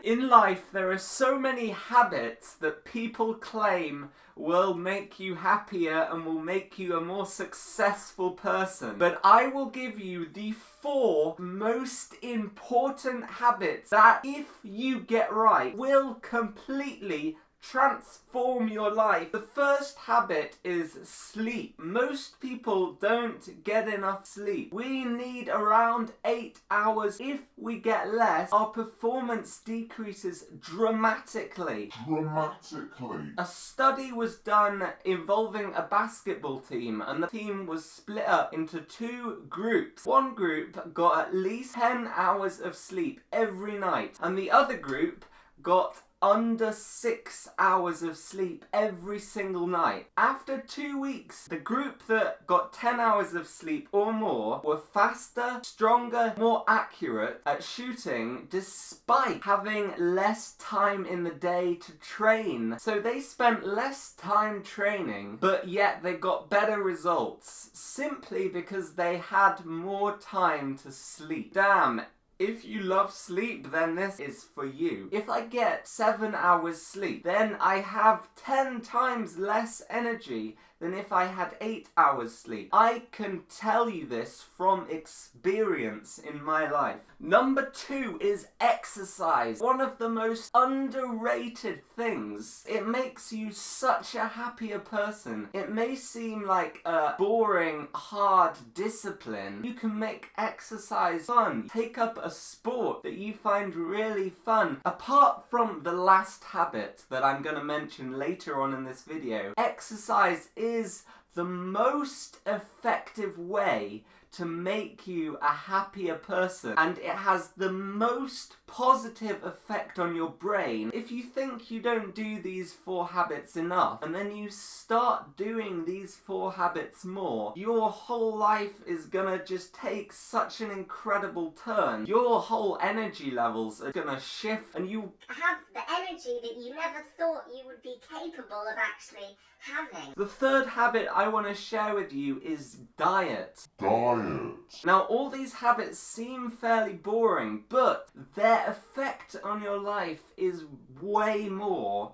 In life, there are so many habits that people claim will make you happier and will make you a more successful person. But I will give you the 4 most important habits that, if you get right, will completely transform your life. The first habit is sleep. Most people don't get enough sleep. We need around 8 hours. If we get less, our performance decreases dramatically. A study was done involving a basketball team, and the team was split up into 2 groups. One group got at least 10 hours of sleep every night, and the other group got under 6 hours of sleep every single night. After 2 weeks, the group that got 10 hours of sleep or more were faster, stronger, more accurate at shooting despite having less time in the day to train. So they spent less time training, but yet they got better results simply because they had more time to sleep. Damn. If you love sleep, then this is for you. If I get 7 hours sleep, then I have 10 times less energy than if I had 8 hours sleep. I can tell you this from experience in my life. Number 2 is exercise. One of the most underrated things. It makes you such a happier person. It may seem like a boring, hard discipline. You can make exercise fun. Take up a sport that you find really fun. Apart from the last habit that I'm going to mention later on in this video, exercise is the most effective way to make you a happier person, and it has the most positive effect on your brain. If you think you don't do these 4 habits enough, and then you start doing these 4 habits more, your whole life is gonna just take such an incredible turn. Your whole energy levels are gonna shift, and you have the energy that you never thought you would be capable of actually having. The third habit I want to share with you is diet. Now, all these habits seem fairly boring, but their effect on your life is way more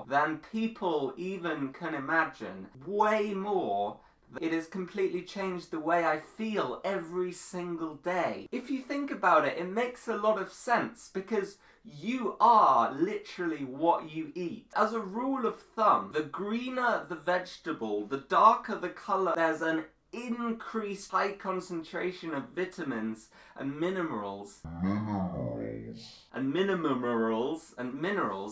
than people even can imagine. Way more. It has completely changed the way I feel every single day. If you think about it, it makes a lot of sense because you are literally what you eat. As a rule of thumb, the greener the vegetable, the darker the colour, there's an increased high concentration of vitamins and minerals.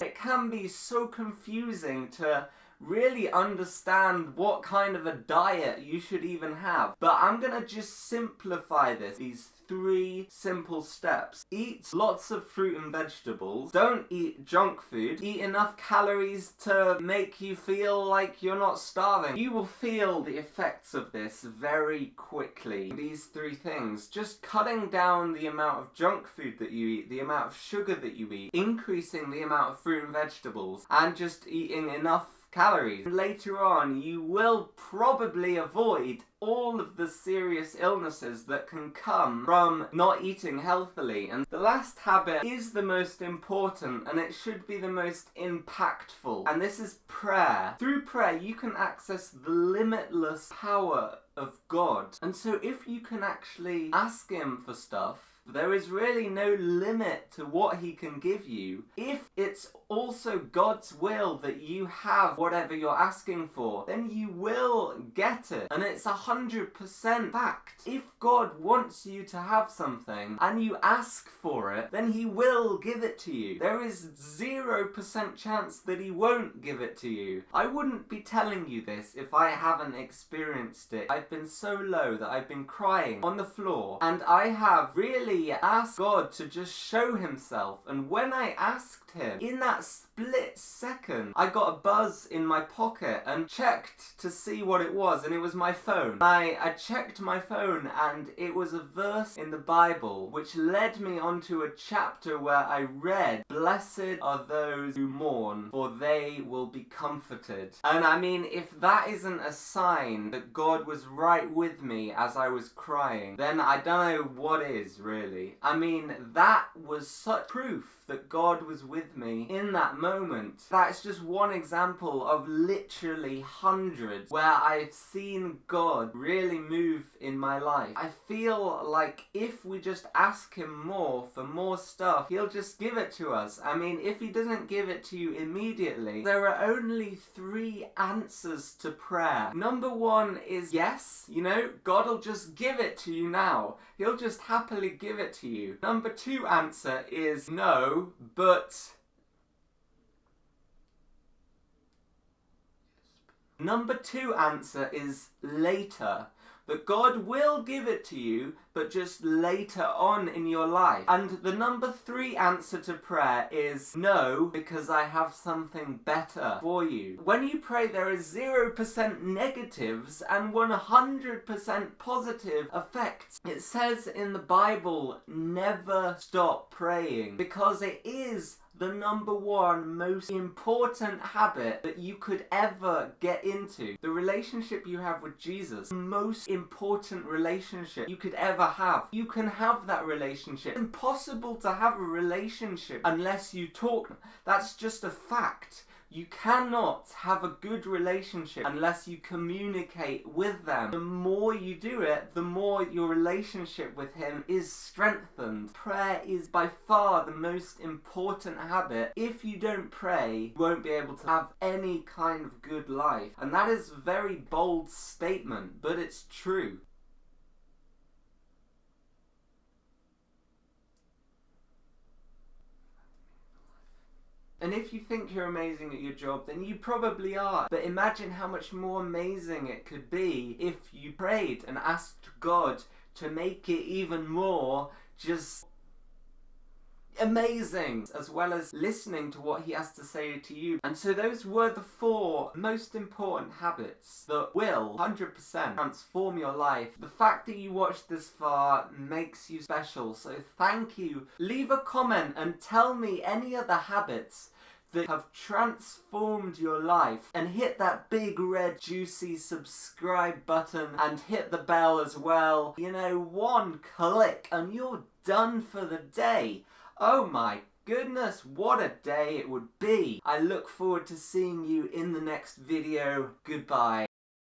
It can be so confusing to really understand what kind of a diet you should even have. But I'm gonna just simplify these 3 simple steps. Eat lots of fruit and vegetables. Don't eat junk food. Eat enough calories to make you feel like you're not starving. You will feel the effects of this very quickly. These 3 things. Just cutting down the amount of junk food that you eat, the amount of sugar that you eat, increasing the amount of fruit and vegetables, and just eating enough calories. Later on, you will probably avoid all of the serious illnesses that can come from not eating healthily. And the last habit is the most important, and it should be the most impactful, and this is prayer. Through prayer, you can access the limitless power of God. And so if you can actually ask Him for stuff, there is really no limit to what He can give you. If it's also God's will that you have whatever you're asking for, then you will get it. And it's 100% fact. If God wants you to have something and you ask for it, then He will give it to you. There is 0% chance that He won't give it to you. I wouldn't be telling you this if I haven't experienced it. I've been so low that I've been crying on the floor, and I have really asked God to just show Himself. And when I asked Him, in that split second, I got a buzz in my pocket and checked to see what it was, and it was my phone. I checked my phone, and it was a verse in the Bible which led me onto a chapter where I read, "Blessed are those who mourn, for they will be comforted." And I mean, if that isn't a sign that God was right with me as I was crying, then I don't know what is, really. really. I mean, that was such proof that God was with me in that moment. That's just one example of literally hundreds where I've seen God really move in my life. I feel like if we just ask him more for more stuff, he'll just give it to us. I mean, if he doesn't give it to you immediately, there are only 3 answers to prayer. Number 1 is yes, you know, God will just give it to you now. He'll just happily give it to you. Number 2 answer is no, but Number 2 answer is later. That God will give it to you, but just later on in your life. And the number 3 answer to prayer is no, because I have something better for you. When you pray, there is 0% negatives and 100% positive effects. It says in the Bible, never stop praying, because it is the number 1 most important habit that you could ever get into. The relationship you have with Jesus, the most important relationship you could ever have. You can have that relationship. It's impossible to have a relationship unless you talk. That's just a fact. You cannot have a good relationship unless you communicate with them. The more you do it, the more your relationship with him is strengthened. Prayer is by far the most important habit. If you don't pray, you won't be able to have any kind of good life. And that is a very bold statement, but it's true. And if you think you're amazing at your job, then you probably are. But imagine how much more amazing it could be if you prayed and asked God to make it even more just amazing, as well as listening to what he has to say to you. And so those were the 4 most important habits that will 100% transform your life. The fact that you watched this far makes you special, so thank you. Leave a comment and tell me any other habits that have transformed your life, and hit that big red juicy subscribe button and hit the bell as well. You know, 1 click and you're done for the day. Oh my goodness, what a day it would be. I look forward to seeing you in the next video. Goodbye.